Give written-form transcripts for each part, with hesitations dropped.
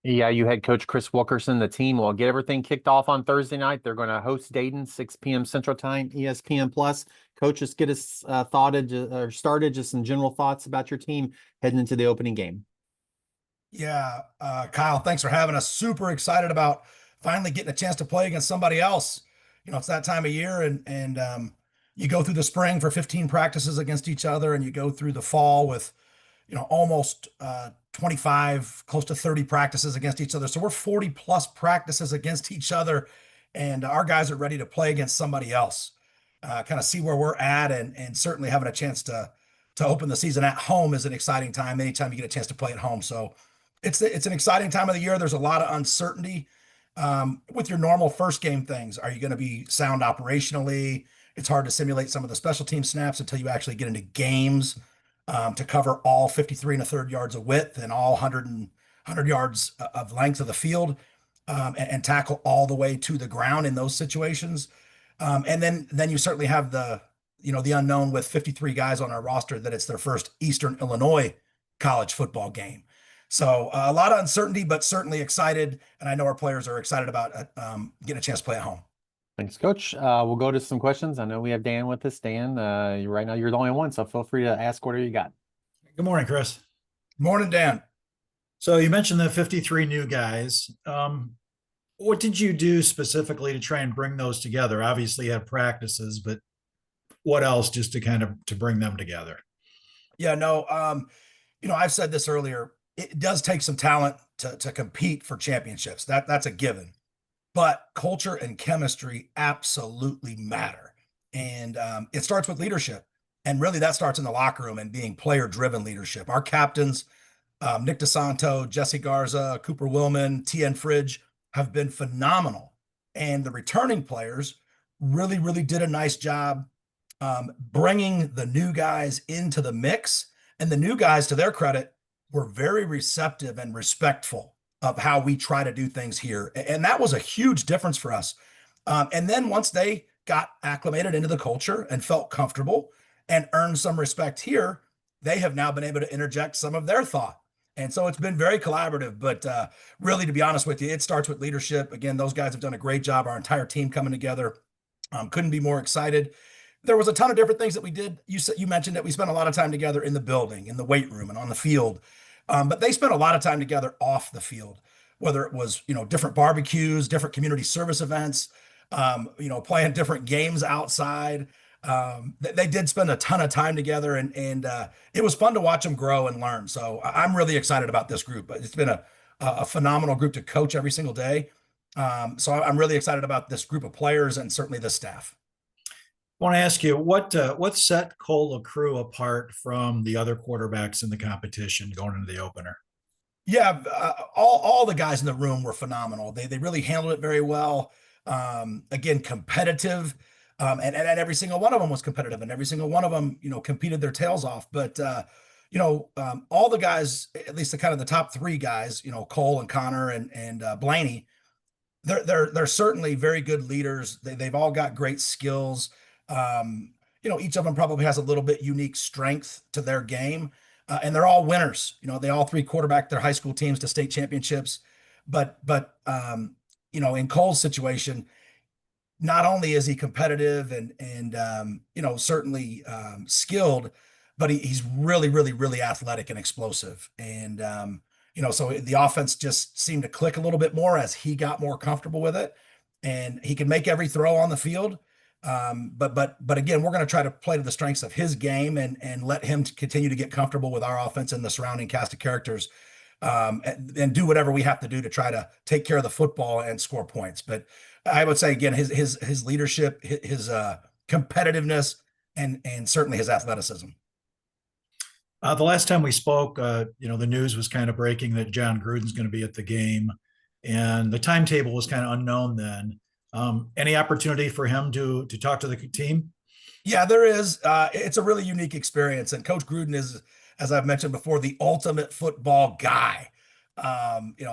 Yeah, you had Coach Chris Wilkerson. The team will get everything kicked off on Thursday night. They're going to host Dayton, 6 p.m. Central Time, ESPN Plus. Coach, just get us started, just some general thoughts about your team heading into the opening game. Yeah, Kyle, thanks for having us. Super excited about finally getting a chance to play against somebody else. It's that time of year, and you go through the spring for 15 practices against each other, and you go through the fall with almost 25, close to 30 practices against each other. So we're 40 plus practices against each other, and our guys are ready to play against somebody else. Kind of see where we're at, and certainly having a chance to open the season at home is an exciting time. Anytime you get a chance to play at home, so it's an exciting time of the year. There's a lot of uncertainty with your normal first game things. Are you going to be sound operationally? It's hard to simulate some of the special team snaps until you actually get into games to cover all 53 and a third yards of width and all 100 yards of length of the field, and tackle all the way to the ground in those situations. And then you certainly have the unknown with 53 guys on our roster that it's their first Eastern Illinois college football game. So a lot of uncertainty, but certainly excited. And I know our players are excited about getting a chance to play at home. Thanks, Coach. We'll go to some questions. I know we have Dan with us. Dan, right now you're the only one, so feel free to ask whatever you got. Good morning, Chris. Morning, Dan. So you mentioned the 53 new guys. What did you do specifically to try and bring those together? Obviously, you had practices, but what else just to kind of to bring them together? Yeah, no, I've said this earlier. It does take some talent to compete for championships. That's a given. But culture and chemistry absolutely matter. And it starts with leadership. And really, that starts in the locker room and being player driven leadership. Our captains, Nick DeSanto, Jesse Garza, Cooper Willman, TN Fridge, have been phenomenal. And the returning players really, really did a nice job bringing the new guys into the mix. And the new guys, to their credit, were very receptive and respectful of how we try to do things here. And that was a huge difference for us. And then once they got acclimated into the culture and felt comfortable and earned some respect here, they have now been able to interject some of their thought. And so it's been very collaborative, but really, to be honest with you, it starts with leadership. Again, those guys have done a great job. Our entire team coming together. Couldn't be more excited. There was a ton of different things that we did. You mentioned that we spent a lot of time together in the building, in the weight room, and on the field. But they spent a lot of time together off the field, whether it was, different barbecues, different community service events, playing different games outside. They did spend a ton of time together, and it was fun to watch them grow and learn. So I'm really excited about this group. It's been a phenomenal group to coach every single day. So I'm really excited about this group of players and certainly the staff. I want to ask you what set Cole LaCrue apart from the other quarterbacks in the competition going into the opener? Yeah, all the guys in the room were phenomenal. They really handled it very well. Again, competitive, and every single one of them was competitive, and every single one of them, competed their tails off. But all the guys, at least the kind of the top three guys, Cole and Connor and Blaney, they're certainly very good leaders. They've all got great skills. Each of them probably has a little bit unique strength to their game, and they're all winners. They all three quarterback their high school teams to state championships. But in Cole's situation, not only is he competitive and certainly skilled, but he's really, really, really athletic and explosive. And so the offense just seemed to click a little bit more as he got more comfortable with it, and he can make every throw on the field. But again, we're going to try to play to the strengths of his game and let him continue to get comfortable with our offense and the surrounding cast of characters, and do whatever we have to do to try to take care of the football and score points. But I would say again, his leadership, his competitiveness, and certainly his athleticism. The last time we spoke, the news was kind of breaking that John Gruden's going to be at the game, and the timetable was kind of unknown then. Any opportunity for him to talk to the team? Yeah, there is. It's a really unique experience, and Coach Gruden is, as I've mentioned before, the ultimate football guy.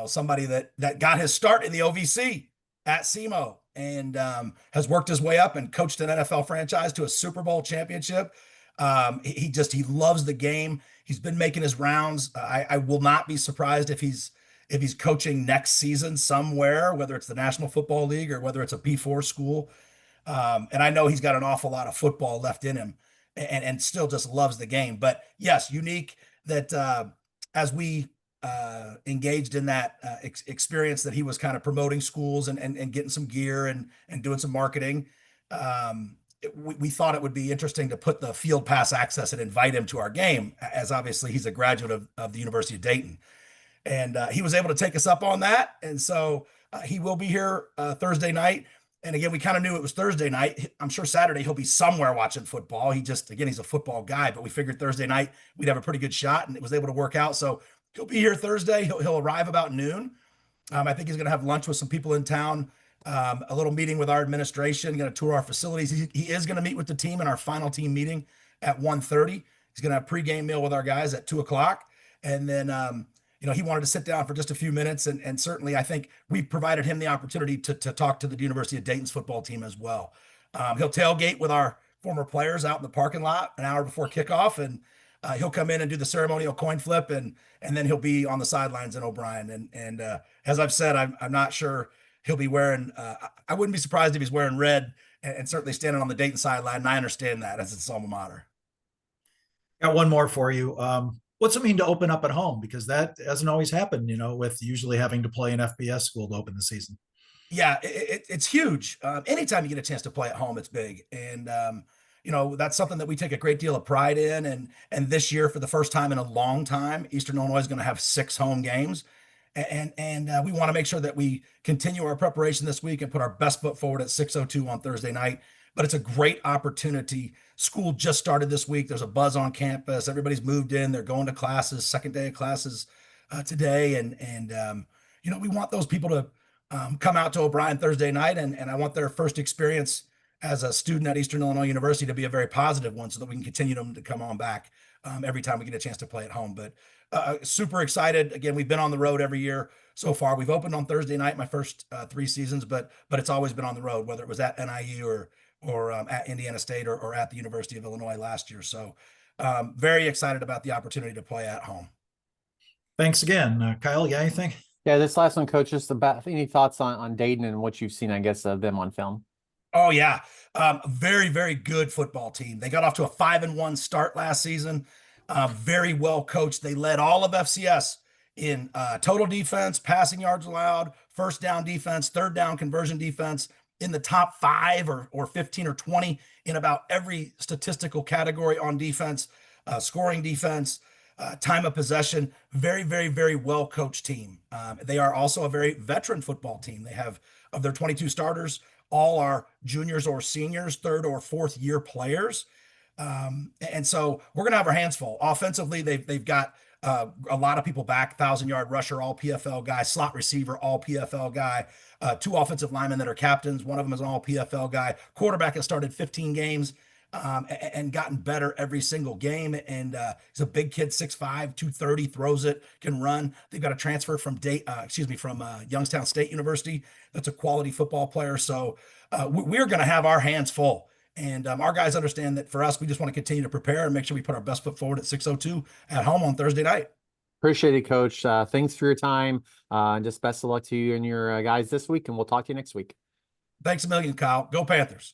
Somebody that got his start in the OVC at SEMO and has worked his way up and coached an NFL franchise to a Super Bowl championship. He loves the game. He's been making his rounds. I will not be surprised if he's if he's coaching next season somewhere, whether it's the National Football League or whether it's a P4 school. And I know he's got an awful lot of football left in him, and still just loves the game. But yes, unique that as we engaged in that experience that he was kind of promoting schools and getting some gear and doing some marketing. We thought it would be interesting to put the field pass access and invite him to our game, as obviously he's a graduate of the University of Dayton. And he was able to take us up on that. And so he will be here Thursday night. And again, we kind of knew it was Thursday night. I'm sure Saturday he'll be somewhere watching football. He's a football guy, but we figured Thursday night we'd have a pretty good shot, and it was able to work out. So he'll be here Thursday. He'll arrive about noon. I think he's going to have lunch with some people in town, a little meeting with our administration, going to tour our facilities. He is going to meet with the team in our final team meeting at 1:30. He's going to have a pregame meal with our guys at 2:00. And then, he wanted to sit down for just a few minutes. And certainly I think we provided him the opportunity to talk to the University of Dayton's football team as well. He'll tailgate with our former players out in the parking lot an hour before kickoff, and he'll come in and do the ceremonial coin flip, and then he'll be on the sidelines in O'Brien. And as I've said, I'm not sure he'll be wearing. I wouldn't be surprised if he's wearing red, and certainly standing on the Dayton sideline. And I understand that as its alma mater. Got one more for you. What's it mean to open up at home? Because that hasn't always happened, with usually having to play an FBS school to open the season. Yeah, it's huge. Anytime you get a chance to play at home, it's big. And, that's something that we take a great deal of pride in. And this year, for the first time in a long time, Eastern Illinois is going to have 6 home games. And we want to make sure that we continue our preparation this week and put our best foot forward at 6:02 on Thursday night. But it's a great opportunity. School just started this week. There's a buzz on campus. Everybody's moved in. They're going to classes, second day of classes today. And we want those people to come out to O'Brien Thursday night. And I want their first experience as a student at Eastern Illinois University to be a very positive one, so that we can continue them to come on back every time we get a chance to play at home. But super excited. Again, we've been on the road every year so far. We've opened on Thursday night my first 3 seasons, but it's always been on the road, whether it was at NIU or at Indiana State or at the University of Illinois last year. So very excited about the opportunity to play at home. Thanks again. Kyle, you got anything? Yeah, this last one, Coach, just about any thoughts on Dayton and what you've seen, I guess, of them on film? Oh, yeah. Very, very good football team. They got off to a 5-1 start last season. Very well coached. They led all of FCS in total defense, passing yards allowed, first down defense, third down conversion defense, in the top 5 or 15 or 20 in about every statistical category on defense, scoring defense, time of possession. Very, very, very well coached team. They are also a very veteran football team. They have, of their 22 starters, all are juniors or seniors, 3rd or 4th year players. And so we're going to have our hands full. Offensively, they've got a lot of people back, 1,000-yard rusher, all PFL guy, slot receiver, all PFL guy, 2 offensive linemen that are captains. One of them is an all PFL guy. Quarterback has started 15 games and gotten better every single game. And he's a big kid, 6'5", 230, throws it, can run. They've got a transfer from Youngstown State University. That's a quality football player. So we're going to have our hands full. And our guys understand that for us, we just want to continue to prepare and make sure we put our best foot forward at 6:02 at home on Thursday night. Appreciate it, Coach. Thanks for your time. And just best of luck to you and your guys this week, and we'll talk to you next week. Thanks a million, Kyle. Go Panthers.